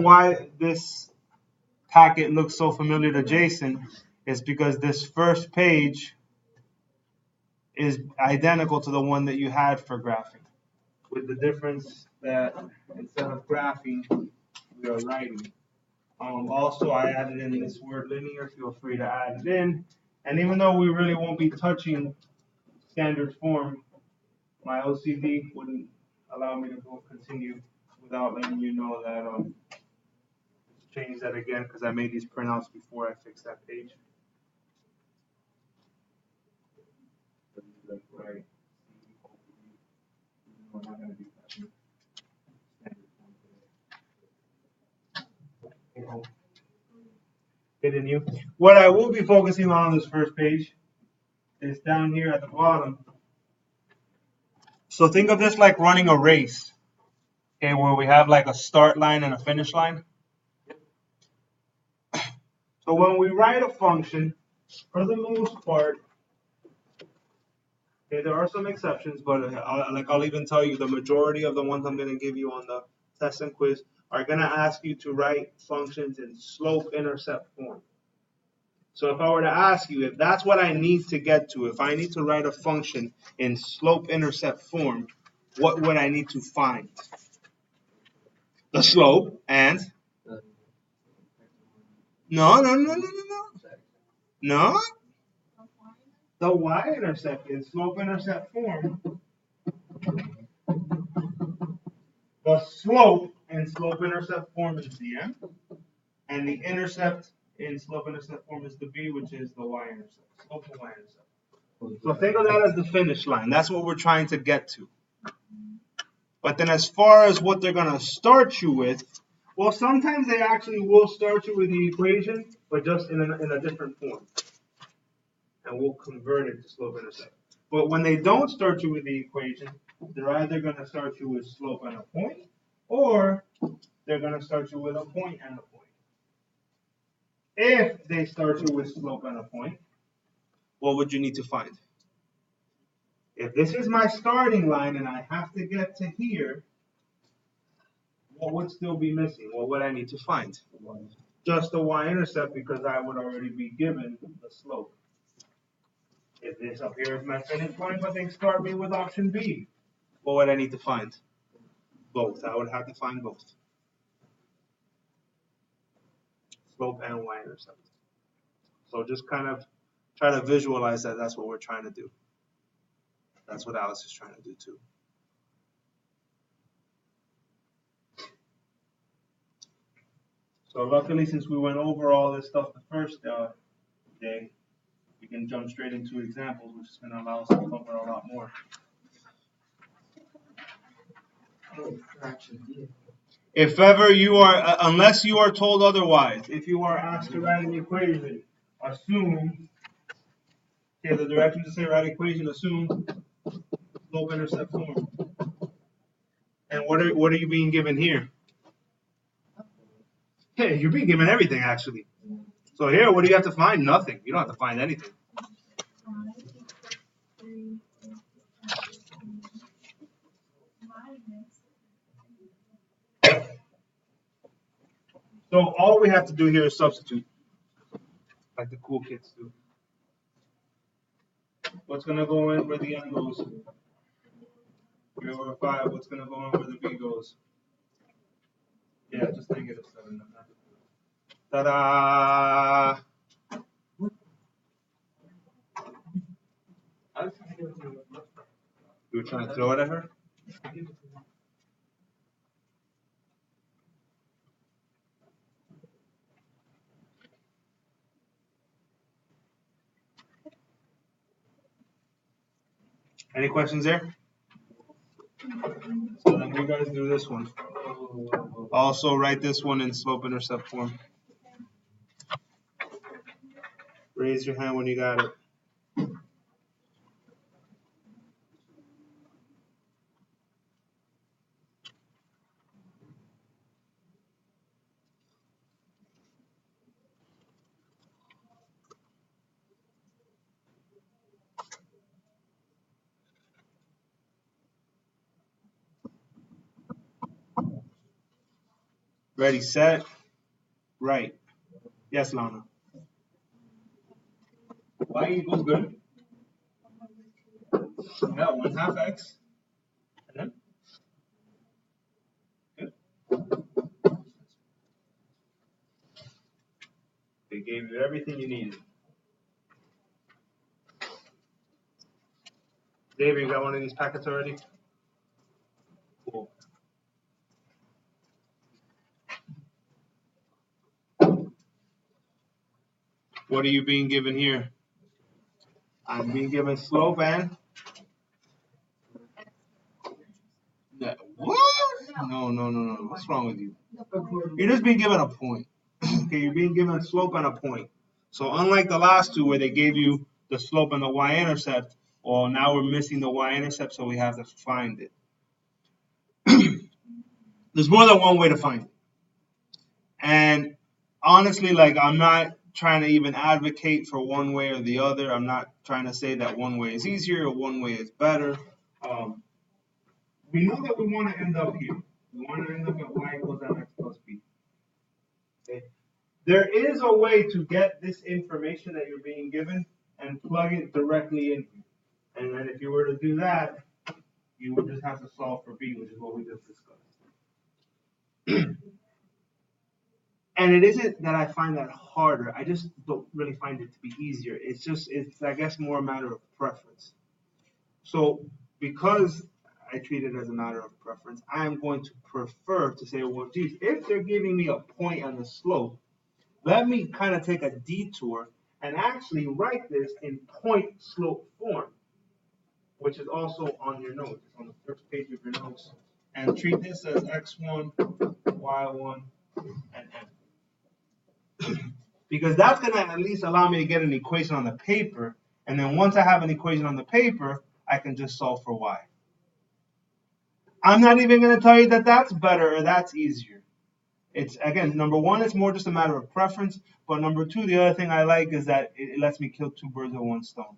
why this packet looks so familiar to Jason is because this first page is identical to the one that you had for graphing, with the difference that instead of graphing, we are writing. Also, I added in this word linear. Feel free to add it in. And even though we really won't be touching standard form, my OCD wouldn't allow me to continue without letting you know that change that again because I made these printouts before I fixed that page. Right. Hitting you. What I will be focusing on this first page is down here at the bottom. So think of this like running a race, okay, where we have like a start line and a finish line. So when we write a function, for the most part, okay, there are some exceptions, but I'll even tell you the majority of the ones I'm going to give you on the test and quiz are going to ask you to write functions in slope-intercept form. So if I were to ask you if that's what I need to get to, if I need to write a function in slope-intercept form, what would I need to find? The slope and? No. No? The y-intercept in slope-intercept form. The slope in slope-intercept form is the m, and the intercept in slope-intercept form is the b, which is the y-intercept, slope and y-intercept. So think of that as the finish line. That's what we're trying to get to. But then as far as what they're going to start you with, well, sometimes they actually will start you with the equation, but just in a different form. And we'll convert it to slope-intercept. But when they don't start you with the equation, they're either going to start you with slope and a point, or they're going to start you with a point and a point. If they start you with slope and a point, what would you need to find? If this is my starting line and I have to get to here, what would still be missing? What would I need to find? Just the y-intercept, because I would already be given the slope. If this up here is my finish point, but they start me with option B, what would I need to find? Both. I would have to find both. Slope and y-intercept. So just kind of try to visualize that. That's what we're trying to do. That's what Alice is trying to do too. So luckily, since we went over all this stuff the first day, we can jump straight into examples, which is going to allow us to cover a lot more. If ever you are, unless you are told otherwise, if you are asked to write an equation, assume, okay, the directions to say write equation, assume slope-intercept form. And what are you being given here? Hey, you're being given everything actually. So here, what do you have to find? Nothing. You don't have to find anything. So all we have to do here is substitute, like the cool kids do. What's going to go in where the n goes? 3/5. What's going to go in where the b goes? Yeah, just negative 7. Ta-da! You were trying to throw it at her? Any questions there? So then you guys do this one. Also write this one in slope-intercept form. Raise your hand when you got it. Ready, set, right. Yes, Lana. Y equals good. Yeah, 1/2 x. And then, good. They gave you everything you needed. David, you got one of these packets already? Cool. What are you being given here? I'm being given slope and what? No. What's wrong with you? You're just being given a point. Okay, you're being given a slope and a point. So unlike the last two where they gave you the slope and the y-intercept, well, now we're missing the y-intercept, so we have to find it. There's more than one way to find it. And honestly, like, I'm not trying to even advocate for one way or the other. I'm not trying to say that one way is easier or one way is better. We know that we want to end up here. We want to end up at y equals mx plus b. Okay. There is a way to get this information that you're being given and plug it directly in here. And then if you were to do that, you would just have to solve for b, which is what we just discussed. And it isn't that I find that harder. I just don't really find it to be easier. It's I guess, more a matter of preference. So because I treat it as a matter of preference, I'm going to prefer to say, well, geez, if they're giving me a point on the slope, let me kind of take a detour and actually write this in point slope form, which is also on your notes, on the first page of your notes, and treat this as x1, y1, and m. Because that's going to at least allow me to get an equation on the paper, and then once I have an equation on the paper, I can just solve for y. I'm not even going to tell you that that's better or that's easier. It's, again, number one, it's more just a matter of preference, but number two, the other thing I like is that it lets me kill two birds with one stone.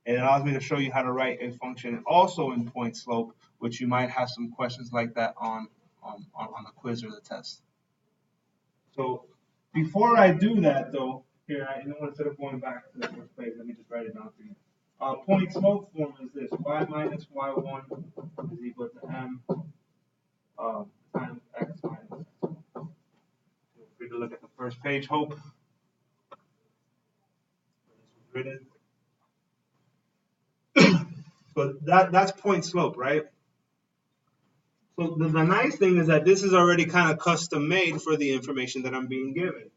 It allows me to show you how to write a function also in point slope, which you might have some questions like that on the quiz or the test. So before I do that, though, here, instead of going back to the first page, let me just write it down for you. Point slope form is this: y minus y1 is equal to m times x minus x. Feel free to look at the first page, Hope. Written. So that's point slope, right? So the nice thing is that this is already kind of custom made for the information that I'm being given.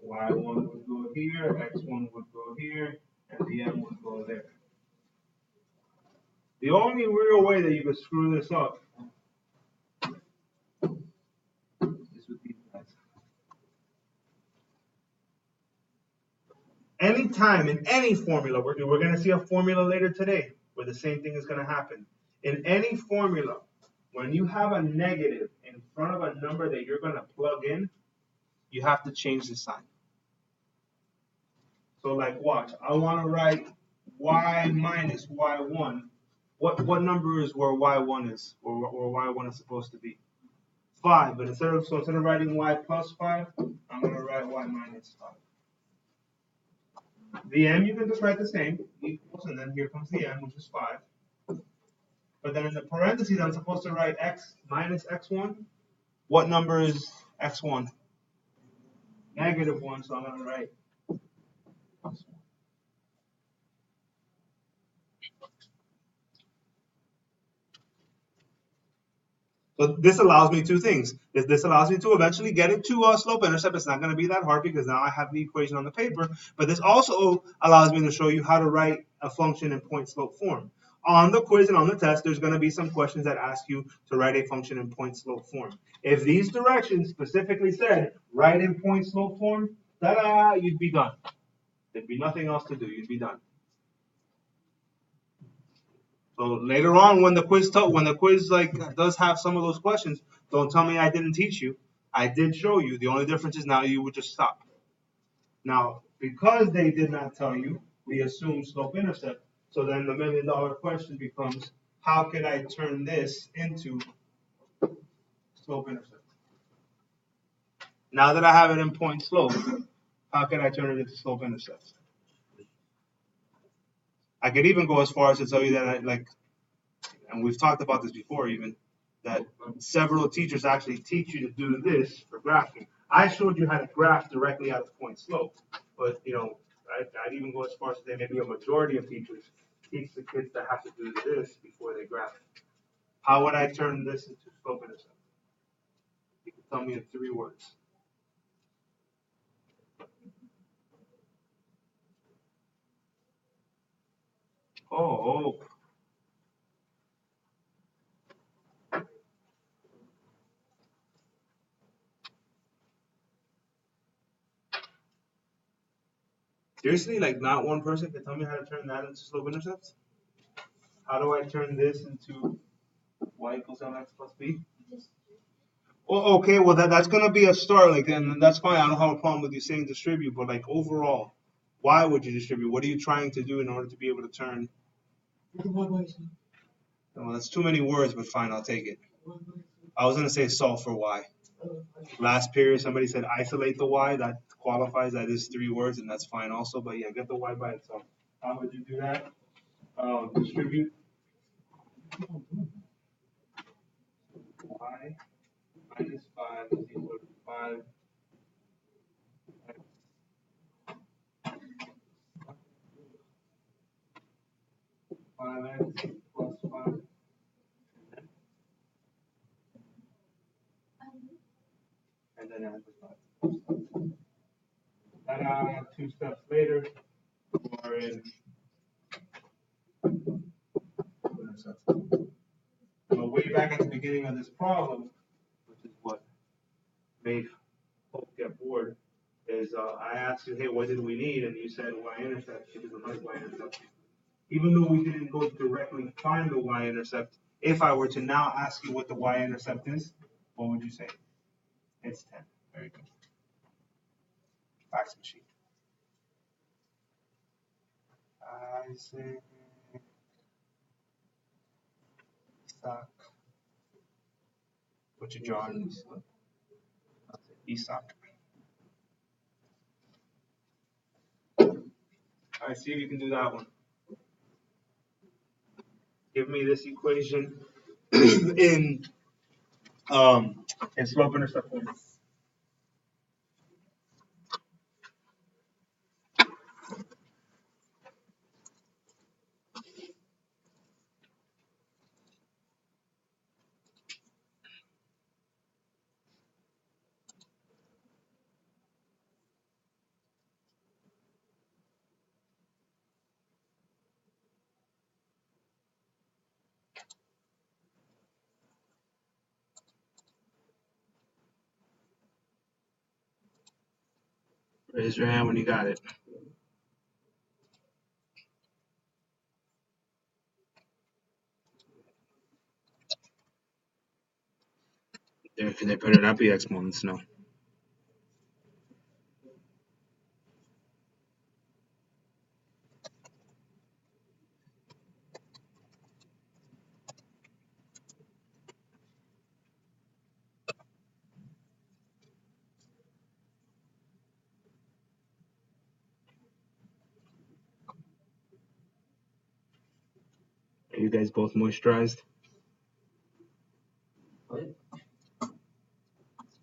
Y1 would go here, x1 would go here, and the m would go there. The only real way that you could screw this up is with these guys. Anytime in any formula, we're going to see a formula later today where the same thing is going to happen. In any formula, when you have a negative in front of a number that you're going to plug in, you have to change the sign. So, like, watch. I want to write y minus y1. What number is where y1 is, or y1 is supposed to be? 5. But instead of writing y plus 5, I'm going to write y minus 5. The m, you can just write the same, equals, and then here comes the m, which is 5. But then in the parentheses, I'm supposed to write x minus x1. What number is x1? Negative 1, so I'm going to write plus 1. So this allows me two things. This allows me to eventually get it to slope-intercept. It's not going to be that hard because now I have the equation on the paper. But this also allows me to show you how to write a function in point-slope form. On the quiz and on the test, there's going to be some questions that ask you to write a function in point-slope form. If these directions specifically said write in point-slope form, you'd be done. There'd be nothing else to do. You'd be done. So later on, when the quiz does have some of those questions, don't tell me I didn't teach you. I did show you. The only difference is now you would just stop. Now, because they did not tell you, we assume slope-intercept. So then the million-dollar question becomes, how could I turn this into slope-intercept? Now that I have it in point slope, how can I turn it into slope intercepts? I could even go as far as to tell you that and we've talked about this before even, that several teachers actually teach you to do this for graphing. I showed you how to graph directly out of point slope, but I'd even go as far as to say maybe a majority of teachers teach the kids to have to do this before they graph. How would I turn this into slope intercept? You can tell me in 3 words. Oh. Seriously, like not one person can tell me how to turn that into slope intercepts? How do I turn this into y equals mx plus b? Well, okay, well that's gonna be a start, and that's fine. I don't have a problem with you saying distribute, but like overall, why would you distribute? What are you trying to do in order to be able to turn? Well, that's too many words, but fine, I'll take it. I was gonna say solve for y. Last period, somebody said isolate the y. That qualifies. That is 3 words, and that's fine also. But yeah, get the y by itself. How would you do that? Distribute y minus 5 is equal to 5 5x plus 5. And then add the 5. Ta-da, 2 steps later, we're in intercept. So way back at the beginning of this problem, which is what made Hope get bored, is I asked you, hey, what did we need? And you said y-intercept. It doesn't like y-intercept. Even though we didn't go directly find the y-intercept, if I were to now ask you what the y-intercept is, what would you say? It's 10. Very good. Fax machine. I say Isaac. What you drawing? Isaac. All right, see if you can do that one. Give me this equation in slope intercept form. Raise your hand when you got it. There better not be exponents, no. Are you guys both moisturized?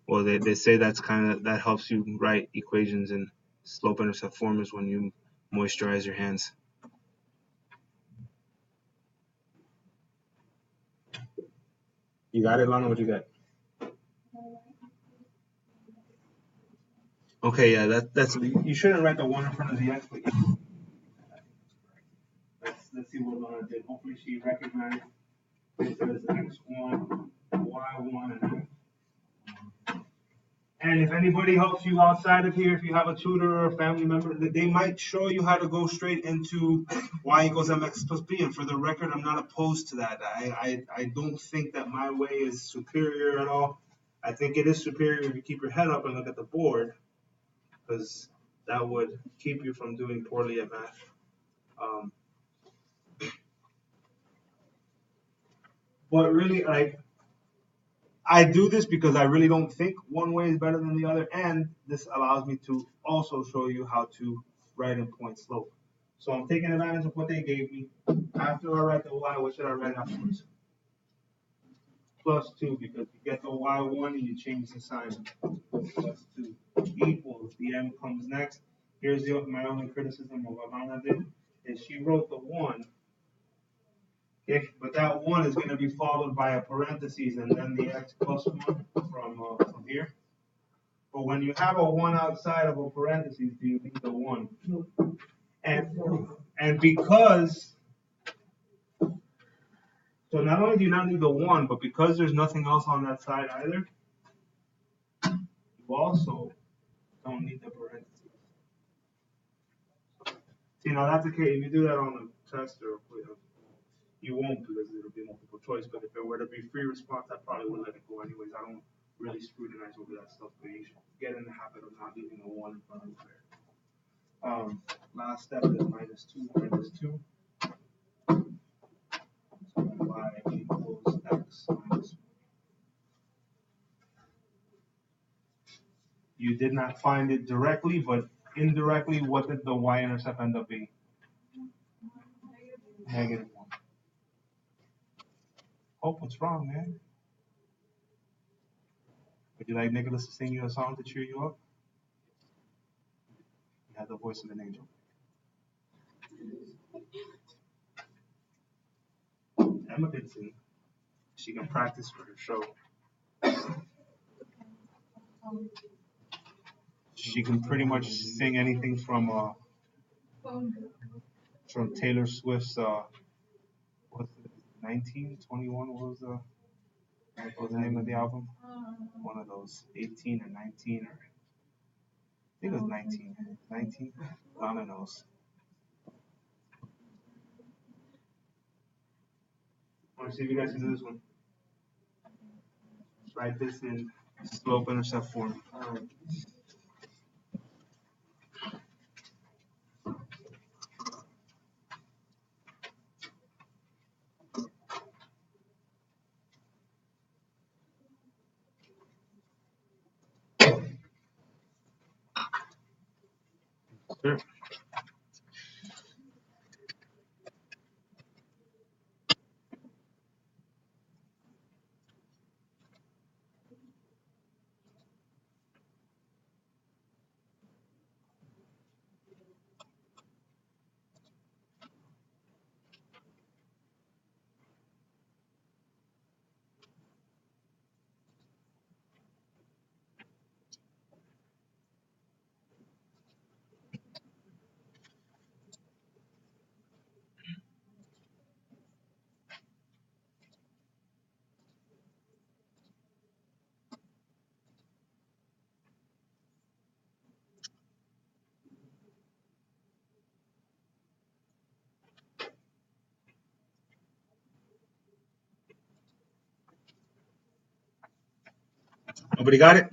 Well, they say that helps you write equations in slope intercept form is when you moisturize your hands. You got it, Lana? What you got? Okay, yeah, that's you shouldn't write the 1 in front of the x, but let's see what Lana did. Hopefully she recognized it says x1, y1, and x. And if anybody helps you outside of here, if you have a tutor or a family member, they might show you how to go straight into y equals mx plus b. And for the record, I'm not opposed to that. I don't think that my way is superior at all. I think it is superior if you keep your head up and look at the board, because that would keep you from doing poorly at math. But really, I do this because I really don't think one way is better than the other, and this allows me to also show you how to write in point slope. So I'm taking advantage of what they gave me. After I write the y, what should I write afterwards? Plus 2, because you get the y1 and you change the sign. Plus 2 equals, the m comes next. Here's my only criticism of Amanda did, is she wrote the 1, but that 1 is going to be followed by a parentheses and then the x plus 1 from here. But when you have a 1 outside of a parentheses, do you need the 1? And because, so not only do you not need the 1, but because there's nothing else on that side either, you also don't need the parentheses. See, now that's okay. If you do that on the test or you won't because it'll be multiple choice. But if it were to be free response, I probably would let it go anyways. I don't really scrutinize over that stuff, but you should get in the habit of not leaving a 1 in front of there. Last step is minus 2 minus 2. So y equals x minus 1. You did not find it directly, but indirectly, what did the y-intercept end up being? Negative 1. Hope what's wrong, man? Would you like Nicholas to sing you a song to cheer you up? You have the voice of an angel. Emma can sing. She can practice for her show. She can pretty much sing anything from Taylor Swift's what's it, 1921? What was the name of the album? One of those, 18 or 19 or I think it was 19. 19? Donna knows. I want to see if you guys can do this one. Write this in slope intercept form. Sure. Nobody got it?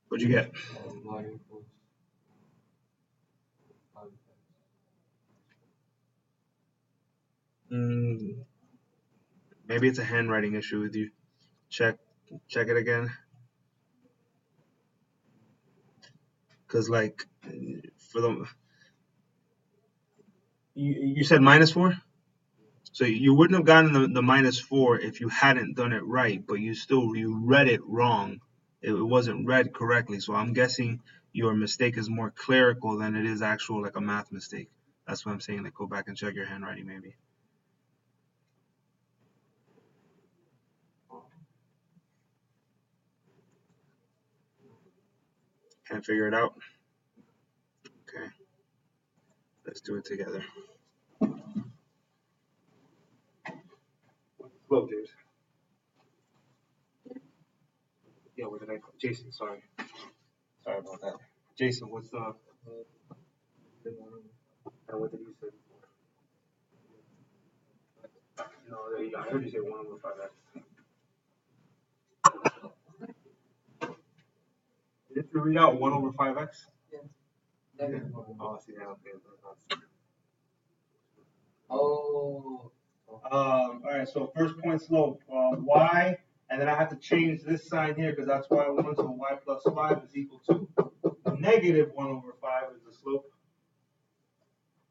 What'd you get? Maybe it's a handwriting issue with you. Check it again. Cause like for the you said -4, so you wouldn't have gotten the -4 if you hadn't done it right, but you read it wrong. It wasn't read correctly, so I'm guessing your mistake is more clerical than it is actual like a math mistake. That's what I'm saying. Like go back and check your handwriting maybe. Can't figure it out. Okay, let's do it together. Hello, James. Yeah, what did I? Jason, sorry. Sorry about that. Jason, what's the? What did you say? No, I heard you say 1 over 5x. Did you read out 1 over 5x? Yeah. Oh, see, yeah, okay. Oh. All right, so first point slope, y, and then I have to change this sign here because that's y1, so y plus 5 is equal to negative 1 over 5 is the slope.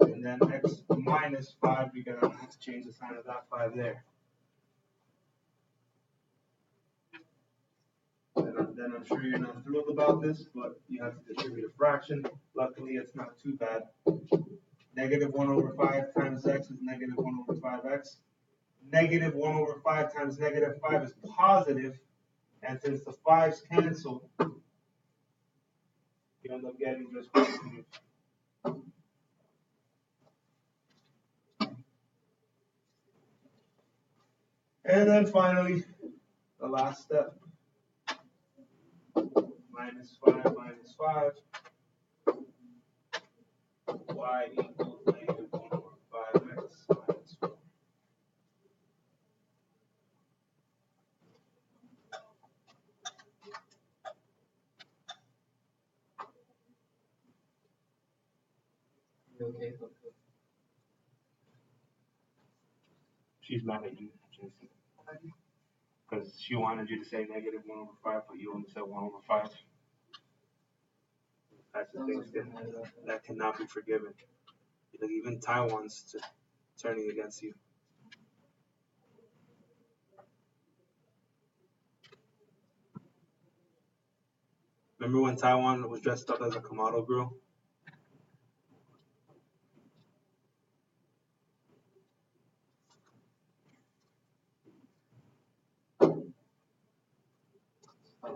And then x minus 5 because I have to change the sign of that 5 there. Then I'm sure you're not thrilled about this, but you have to distribute a fraction. Luckily, it's not too bad. Negative 1 over 5 times x is negative 1 over 5x. Negative 1 over 5 times negative 5 is positive, and since the 5's cancel, you end up getting just positive. And then finally, the last step. Minus 5 minus 5. Y equals negative 1 over 5x minus 4. Okay. She's mad at you, Jason. Because she wanted you to say negative 1 over 5, but you only said 1 over 5. That's the thing that cannot be forgiven. Like even Taiwan's turning against you. Remember when Taiwan was dressed up as a Kamado girl?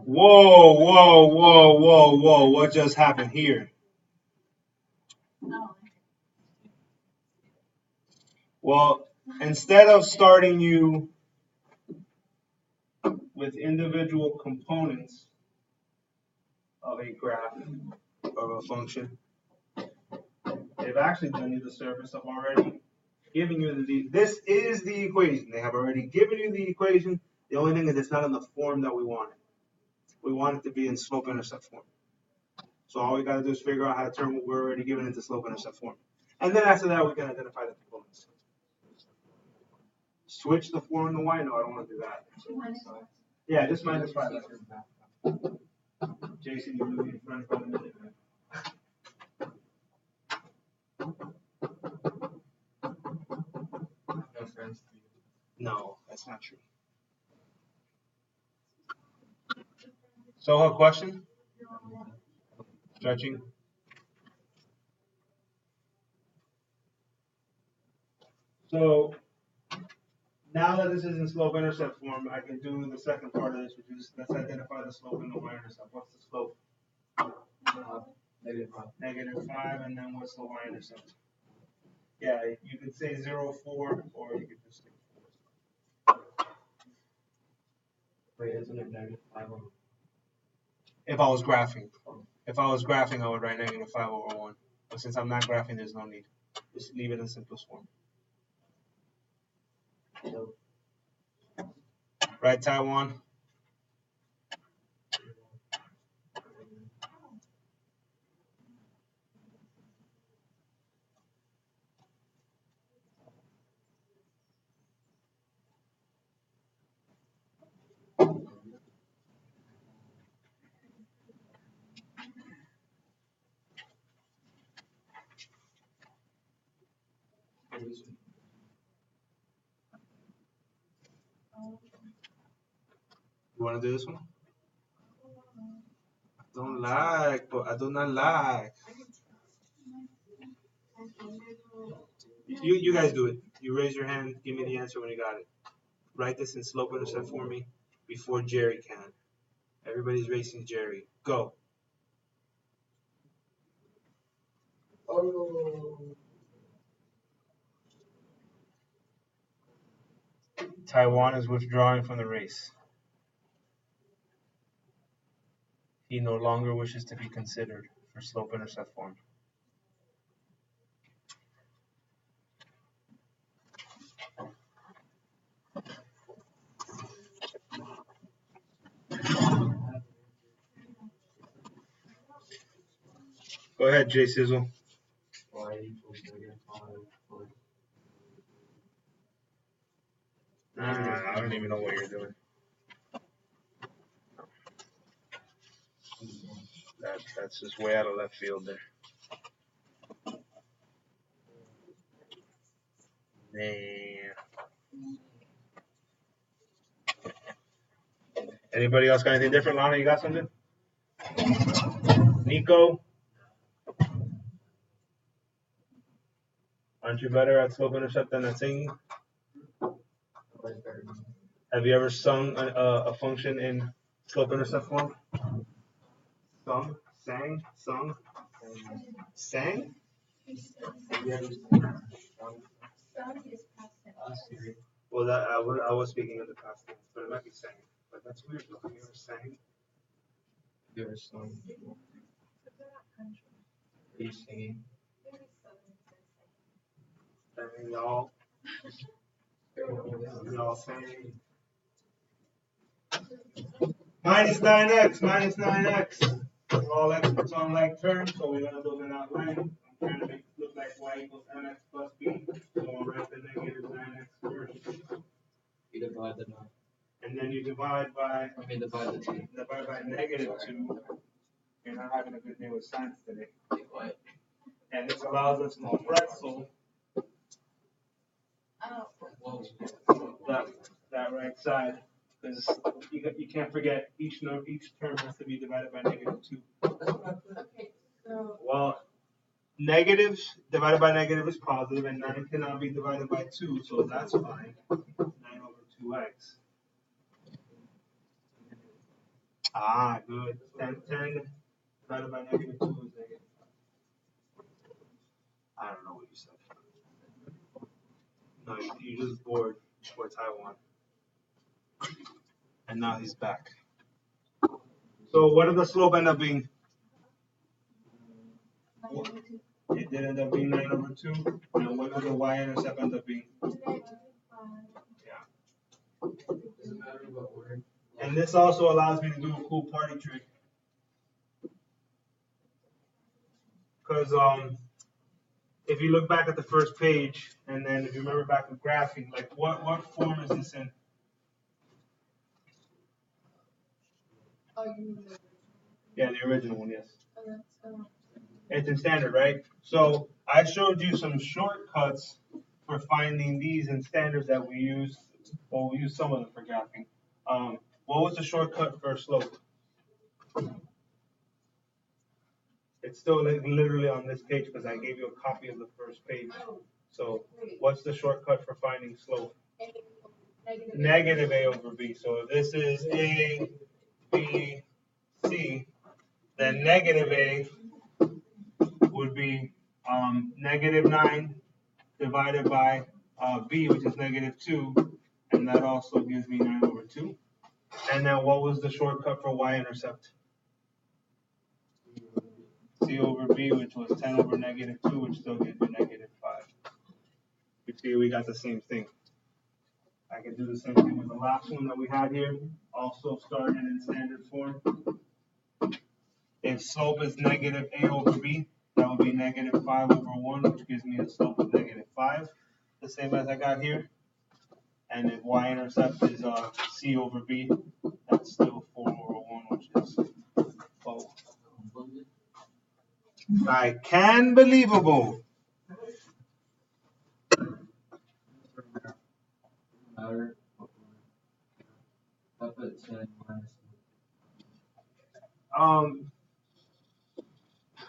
Whoa, whoa, whoa, whoa, whoa. What just happened here? Well, instead of starting you with individual components of a graph of a function, they've actually done you the service of already giving you this is the equation. They have already given you the equation. The only thing is it's not in the form that we want it. We want it to be in slope-intercept form. So all we got to do is figure out how to turn what we're already given into slope-intercept form. And then after that, we can identify the components. Switch the 4 and the y? No, I don't want to do that. Yeah, just minus 5. Jason, you're moving in front of a minute. No, that's not true. So her question? Stretching. So now that this is in slope-intercept form, I can do the second part of this, which is let's identify the slope and the y-intercept. What's the slope? Negative 5. Negative 5, and then what's the y-intercept? Yeah, you could say 0, 4, or you could just say 4. Wait, isn't it negative 5 over? If I was graphing. If I was graphing, I would write negative 5 over 1. But since I'm not graphing, there's no need. Just leave it in simplest form. So, Right, Taiwan? You want to do this one? I don't like, but I do not like. You guys do it. You raise your hand, give me the answer when you got it. Write this in slope-intercept for me before Jerry can. Everybody's racing Jerry. Go. oh. Taiwan is withdrawing from the race. He no longer wishes to be considered for slope-intercept form. Go ahead, Jay Sizzle. Y equals -5 plus. I don't even know what you're doing. That's just way out of left field there. Man. Anybody else got anything different? Lana, you got something? Nico? Aren't you better at slope intercept than at singing? Have you ever sung a function in slope intercept form? Sung? Sang? Sung? Sang? Well, that I was speaking in the past tense, but it might be sang. But that's weird though. Have you ever sang? You ever sung? Are you singing? And y'all sang. Minus 9x, minus 9x. We're all experts on like terms, so we're gonna build an outline. I'm trying to make it look like y equals mx plus b. So I'll write the negative 9x first. You divide the 9. And then you divide by Divide the 2. divide by -2. You're not having a good day with science today. Be quiet. And this allows us to pretzel that right side, because you can't forget each term has to be divided by -2. Okay, so Well, negative divided by negative is positive, and 9 cannot be divided by 2, so that's fine. 9/2x. Ah, good. 10 divided by -2 is negative. I don't know what you said. No, you just bored for Taiwan. And now he's back. So what did the slope end up being? It did end up being 9/2. And what did the y-intercept end up being? Yeah. Doesn't matter what order. And this also allows me to do a cool party trick. Because if you look back at the first page, and then if you remember back to graphing, like what form is this in? oh, you mean the Yeah, the original one, yes. that's It's in standard, right? So I showed you some shortcuts for finding these in standards that we use. Well, we use some of them for graphing. What was the shortcut for slope? It's still literally on this page because I gave you a copy of the first page. So what's the shortcut for finding slope? Negative a over b. So if this is a, b, c, then negative a would be -9 divided by b, which is -2, and that also gives me 9/2. And then what was the shortcut for y-intercept? C over b, which was 10 over -2, which still gives you -5. You see, we got the same thing. I can do the same thing with the last one that we had here, also started in standard form. If slope is negative a over b, that would be -5/1, which gives me a slope of -5, the same as I got here. And if y-intercept is c over b, that's still 4/1, which is 12. I can believable. Matter what order. I put 10 minus.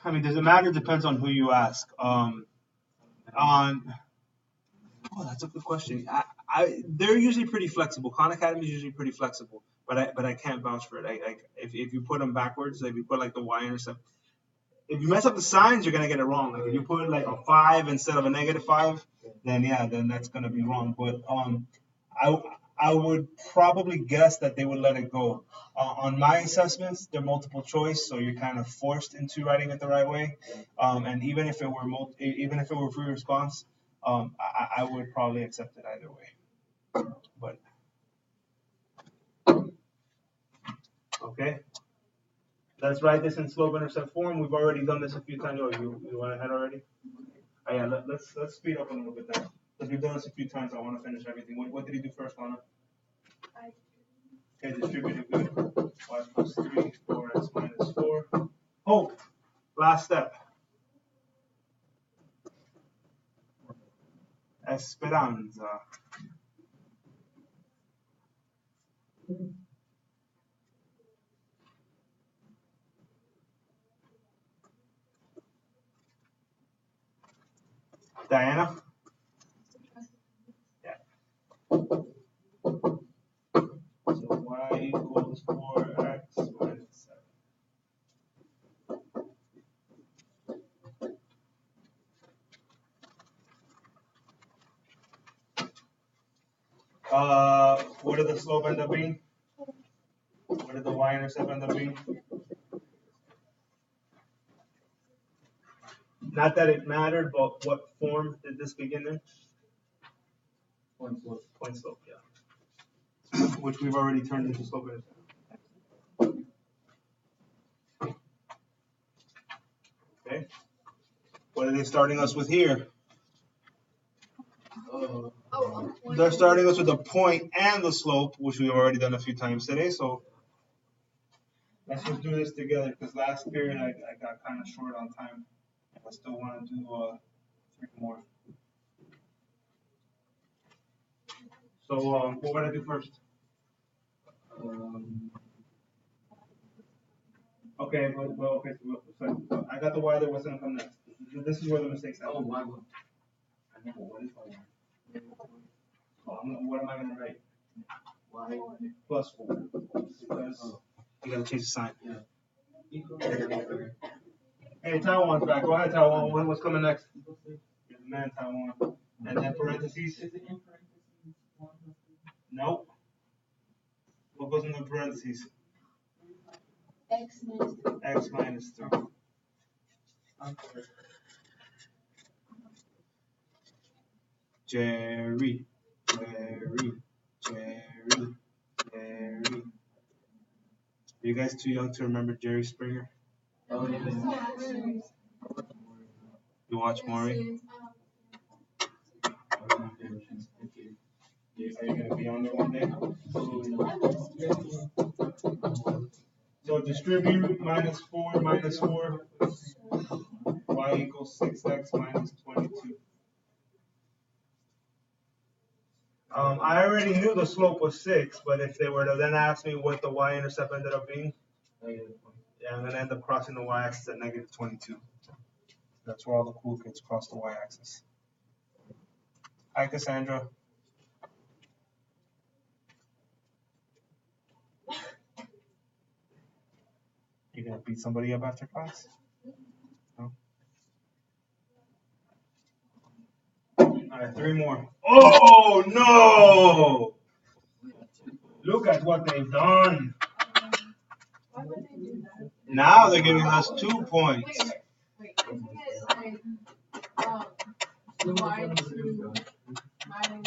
I mean, does it matter? Depends on who you ask. That's a good question. They're usually pretty flexible. Khan Academy is usually pretty flexible, but I can't vouch for it. If you put them backwards, if you put like the y-intercept, if you mess up the signs, you're gonna get it wrong. Like if you put like a 5 instead of a -5, then that's gonna be wrong. But I would probably guess that they would let it go. On my assessments, they're multiple choice, so you're kind of forced into writing it the right way. And even if it were free response, I would probably accept it either way. But okay, Let's write this in slope-intercept form. We've already done this a few times. Oh, you went ahead already? Oh, yeah, let's speed up a little bit then. Because we've done this a few times. I want to finish everything. What did he do first, Lana? Okay, distributive good. Y plus 3, 4x minus 4. Oh, last step. Esperanza. Diana? Yeah. So y equals 4x minus 7. What did the slope end up being? What did the y-intercept end up being? Not that it mattered, but what form did this begin in? Point slope. Point slope, yeah. Which we've already turned into slope intercept. Okay. What are they starting us with here? They're starting us with the point and the slope, which we've already done a few times today. So let's just do this together because last period I got kind of short on time. I still want to do 3 more. So what would I do first? Okay, so I got the y that was going to come next. This is where the mistakes happen. Oh, y1. I know, what is y1? What am I going to write? Y Plus 4. Because you got to change the sign. Yeah. Equal. Hey, Taiwan's back. Go ahead, Taiwan. What's coming next? You're the man, Taiwan. And then parentheses? Is it in parentheses? 1 plus 3? Nope. What goes in the parentheses? X minus 3. X minus 3. Jerry. Are you guys too young to remember Jerry Springer? Oh, yeah. You watch Maury? Are you going to be on there one day? So distribute minus 4 minus 4. Y equals 6x minus 22. I already knew the slope was 6, but if they were to then ask me what the y-intercept ended up being, yeah, I'm going to end up crossing the y-axis at negative 22. That's where all the cool kids cross the y-axis. Hi, Cassandra. You going to beat somebody up after class? No? All right, 3 more. Oh, no! Look at what they've done. Why would they do that? Now they're giving us 2 points. Wait. Isn't it like y2 minus y1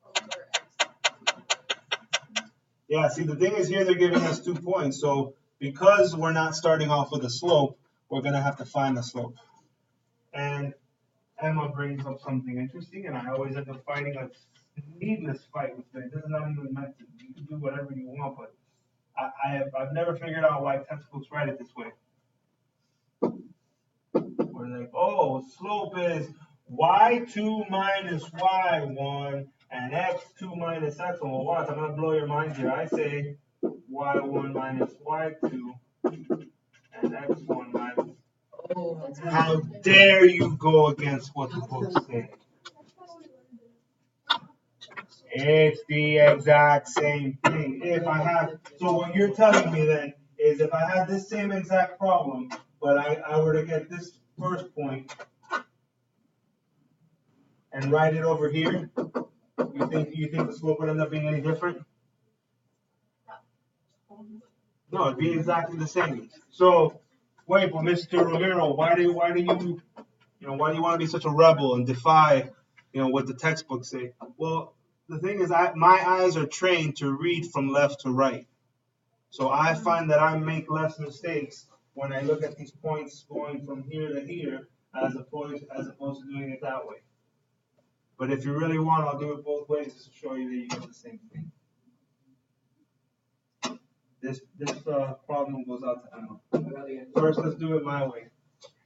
over x? Yeah, see, the thing is here they're giving us 2 points. So because we're not starting off with a slope, we're going to have to find the slope. And Emma brings up something interesting, and I always end up fighting a needless fight with it. This is not even meant to. You can do whatever you want, but I've never figured out why textbooks write it this way. We're like, oh, slope is y2 minus y1 and x2 minus x1. Well, watch, I'm going to blow your mind here. I say y1 minus y2 and x1 minus. How dare you go against what the books say? It's the exact same thing. So what you're telling me then is if I had this same exact problem, but I were to get this first point and write it over here, you think the slope would end up being any different? No, it'd be exactly the same. So wait, but Mr. Romero, why do you want to be such a rebel and defy, what the textbooks say? Well, the thing is, my eyes are trained to read from left to right. So I find that I make less mistakes when I look at these points going from here to here as opposed to doing it that way. But if you really want, I'll do it both ways just to show you that you get the same thing. This problem goes out to Emma. First, let's do it my way.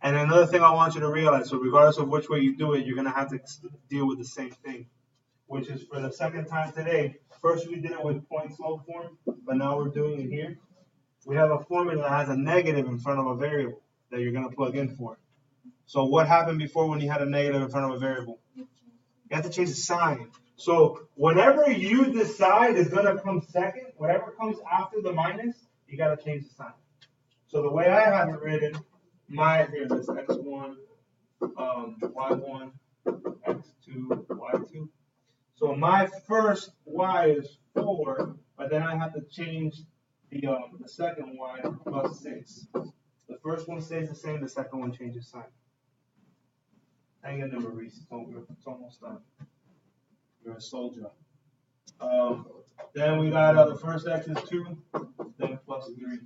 And another thing I want you to realize, so regardless of which way you do it, you're going to have to deal with the same thing, which is for the second time today. First, we did it with point slope form, but now we're doing it here. We have a formula that has a negative in front of a variable that you're going to plug in for. So what happened before when you had a negative in front of a variable? You have to change the sign. So whatever you decide is going to come second, whatever comes after the minus, you got to change the sign. So the way I have it written, this x1, y1, x2, y2. So my first y is 4, but then I have to change the second y plus 6. The first one stays the same, the second one changes sign. Hang in there, Maurice. It's almost done. You're a soldier. Then we got the first x is 2, then plus 3.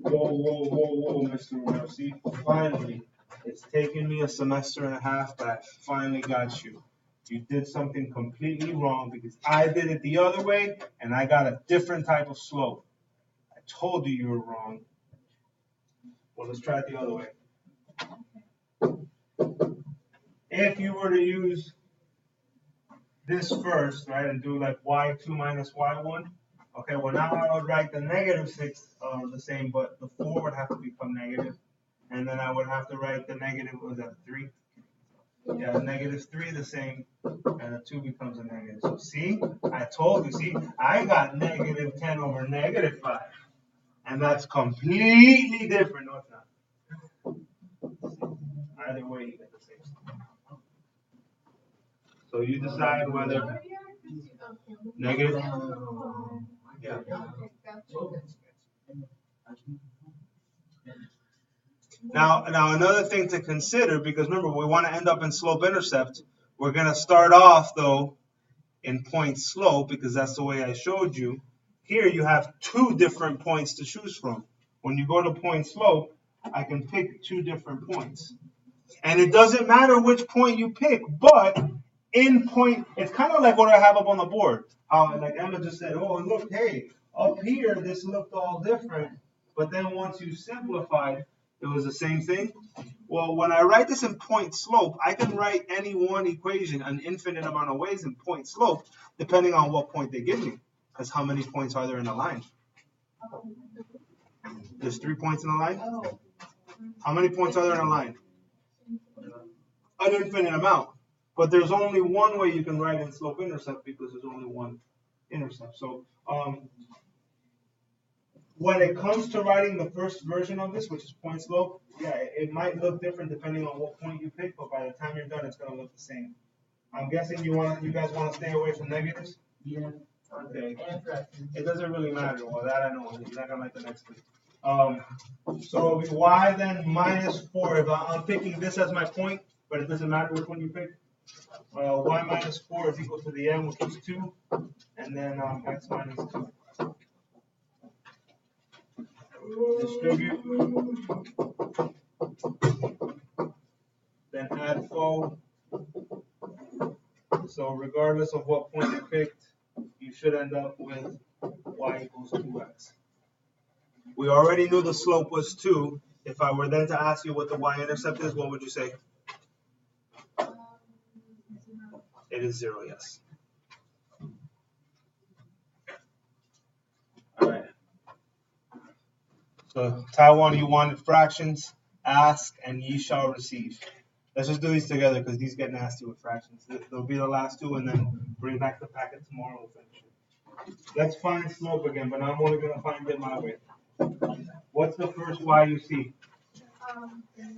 Whoa, Mr. Royal. See, finally, it's taken me a semester and a half, but I finally got you. You did something completely wrong because I did it the other way and I got a different type of slope. I told you were wrong. Well, let's try it the other way. If you were to use this first, right, and do like y2 minus y1, okay, well now I would write the negative 6 the same, but the 4 would have to become negative. And then I would have to write the negative, what was that, 3? Yeah, negative 3 the same, and the 2 becomes a negative. So see, I told you, see, I got negative 10 over negative 5. And that's completely different. No, it's not. Either way, you get the same stuff. So you decide whether negative. Yeah. Now another thing to consider, because remember, we want to end up in slope-intercept. We're going to start off, though, in point slope, because that's the way I showed you. Here you have 2 different points to choose from. When you go to point slope, I can pick 2 different points. And it doesn't matter which point you pick, but in point, it's kind of like what I have up on the board. Like Emma just said, oh, look, hey, up here, this looked all different. But then once you simplified, it was the same thing. Well, when I write this in point slope, I can write any one equation an infinite amount of ways in point slope, depending on what point they give me. Because how many points are there in a line? There's 3 points in a line? How many points are there in a line? An infinite amount. But there's only one way you can write in slope-intercept because there's only one intercept. So when it comes to writing the first version of this, which is point slope, yeah, it might look different depending on what point you pick, but by the time you're done, it's going to look the same. I'm guessing you guys want to stay away from negatives? Yeah. Okay. It doesn't really matter. Well, that I know. You're not going to like the next one. So it'll be y then minus 4. If I'm picking this as my point, but it doesn't matter which one you pick. Y minus 4 is equal to the m, which is 2, and then x minus 2. Distribute, then add fold. So regardless of what point you picked, you should end up with y equals 2x. We already knew the slope was 2. If I were then to ask you what the y-intercept is, what would you say? It is 0, yes. All right. So Taiwan, you wanted fractions, ask and ye shall receive. Let's just do these together because these get nasty with fractions. They'll be the last 2 and then bring back the packet tomorrow. We'll finish it. Let's find slope again, but I'm only going to find it my way. What's the first y you see?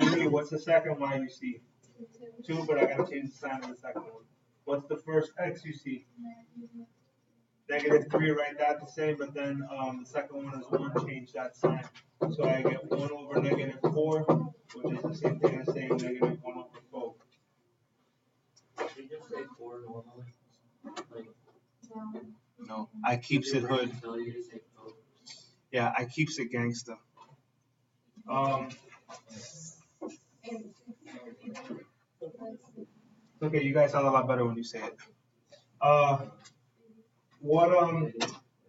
3. What's the second y you see? 2, but I got to change the sign of the second one. What's the first x you see? -3, write that the same, but then the second one is 1, change that sign. So I get 1 over -4, which is the same thing as saying -1 over 4. Did you just say 4 normally? Like, No, I keeps it hood. tell you to say 4. Yeah, I keeps it gangsta. Okay, you guys sound a lot better when you say it.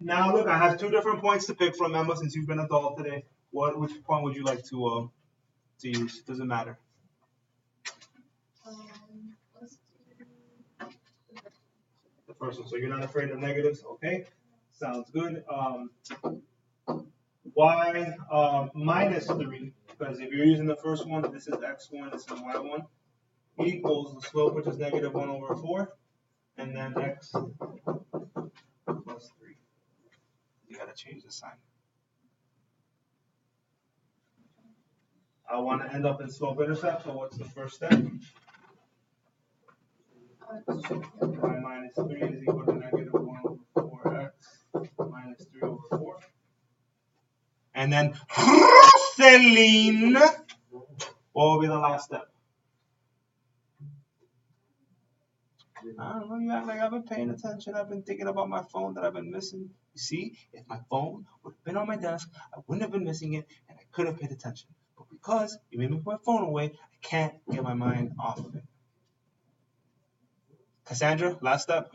Now look, I have 2 different points to pick from, Emma, since you've been adult today. Which point would you like to use? Doesn't matter. Let's do The first one. So you're not afraid of negatives, okay? Sounds good. Y -3, because if you're using the first one, this is x1, this is y1, equals the slope, which is -1 over 4, and then x plus 3. You gotta change the sign. I want to end up in slope intercept, so what's the first step? Y -3 is equal to -1 over 4x minus 3 over 4. And then Celine, what will be the last step? I don't know, you act like I've been paying attention. I've been thinking about my phone that I've been missing. You see, if my phone would have been on my desk, I wouldn't have been missing it, and I could have paid attention. But because you made me put my phone away, I can't get my mind off of it. Cassandra, last step.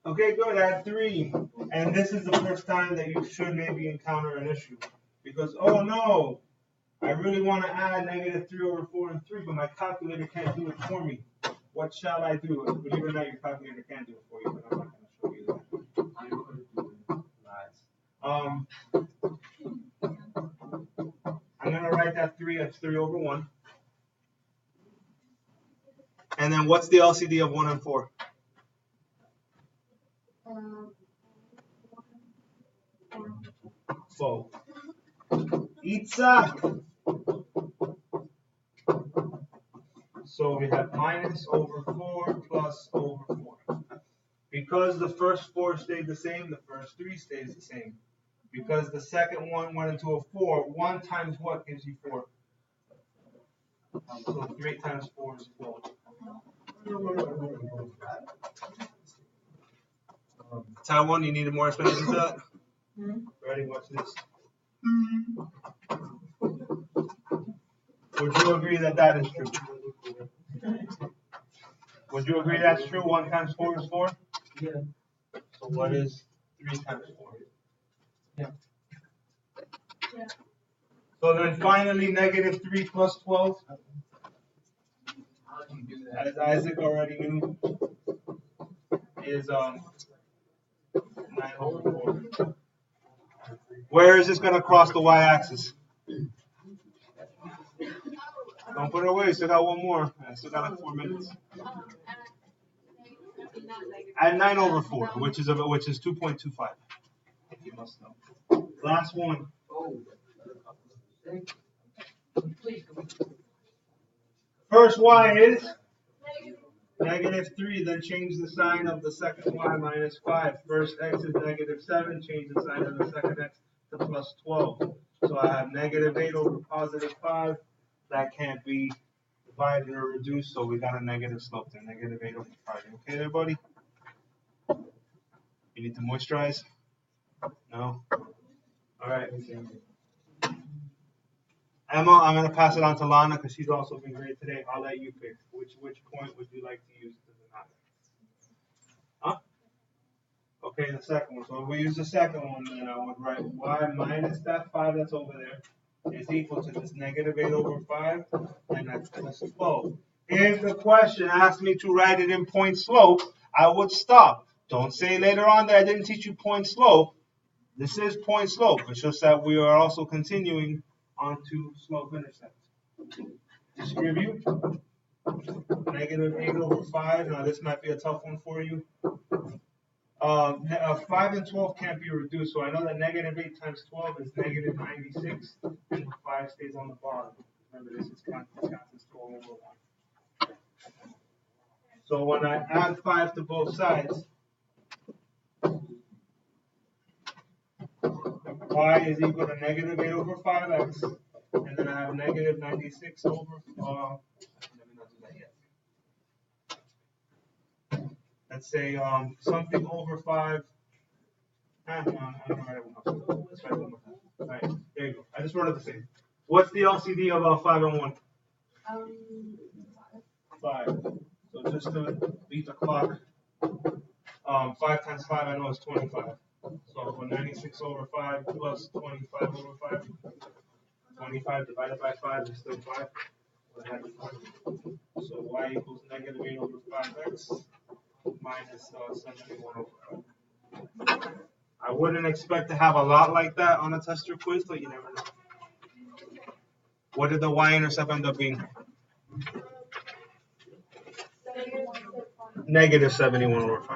Okay, good, add 3. And this is the first time that you should maybe encounter an issue. Because, oh no, I really want to add -3 over 4 and 3, but my calculator can't do it for me. What shall I do? Believe it or not, your calculator can do it for you, but I'm not going to show you that. I know how to do it. Nice. I'm going to write that 3 as 3 over 1. And then what's the LCD of 1 and 4? So, Itzhak. So we have minus over 4 plus over 4. Because the first 4 stayed the same, the first 3 stays the same. Because the second one went into a 4, 1 times what gives you 4? So 3 times 4 is 12. Taiwan, you needed more explanation to that? Ready, watch this. Would you agree that that is true? Would you agree that's true? 1 times 4 is 4? Yeah. So what is 3 times 4? Yeah. So then finally, -3 plus 12. How do you do that? As Isaac already knew, is 9 over 4. Where is this going to cross the y-axis? Don't put it away. Still got one more. I still got like 4 minutes. At 9 over 4, which is 2.25. If you must know. Last one. First y is -3. Then change the sign of the second y -5. First x is -7. Change the sign of the second x to +12. So I have -8 over +5. That can't be divided or reduced, so we got a negative slope there. -8 over 5. You okay there, buddy? You need to moisturize? No? All right. Emma, I'm going to pass it on to Lana because she's also been great today. I'll let you pick. Which point would you like to use? Doesn't matter. Huh? Okay, the second one. So if we use the second one, then I would write y minus that 5 that's over there is equal to this -8 over 5, and that's plus 12. If the question asked me to write it in point slope, I would stop. Don't say later on that I didn't teach you point slope. This is point slope. It's just that we are also continuing onto slope intercept. Just review. -8 over 5. Now this might be a tough one for you. 5 and 12 can't be reduced, so I know that -8 times 12 is -96, and the 5 stays on the bottom. Remember, this is constant 12 over 1. So when I add 5 to both sides, y is equal to negative 8 over 5x, and then I have negative 96 over, let me not do that yet. Let's say something over 5. I don't write it one more. Let's write it one more time. All right, there you go. I just wrote it the same. What's the LCD of 5 and 1? 5. So just to beat the clock, 5 times 5 I know is 25. So 96 over 5 plus 25 over 5. 25 divided by 5 is still 5. So y equals negative 8 over 5x minus 71 over 5. I wouldn't expect to have a lot like that on a test or quiz, but you never know. What did the y-intercept end up being? Negative 71 over 5.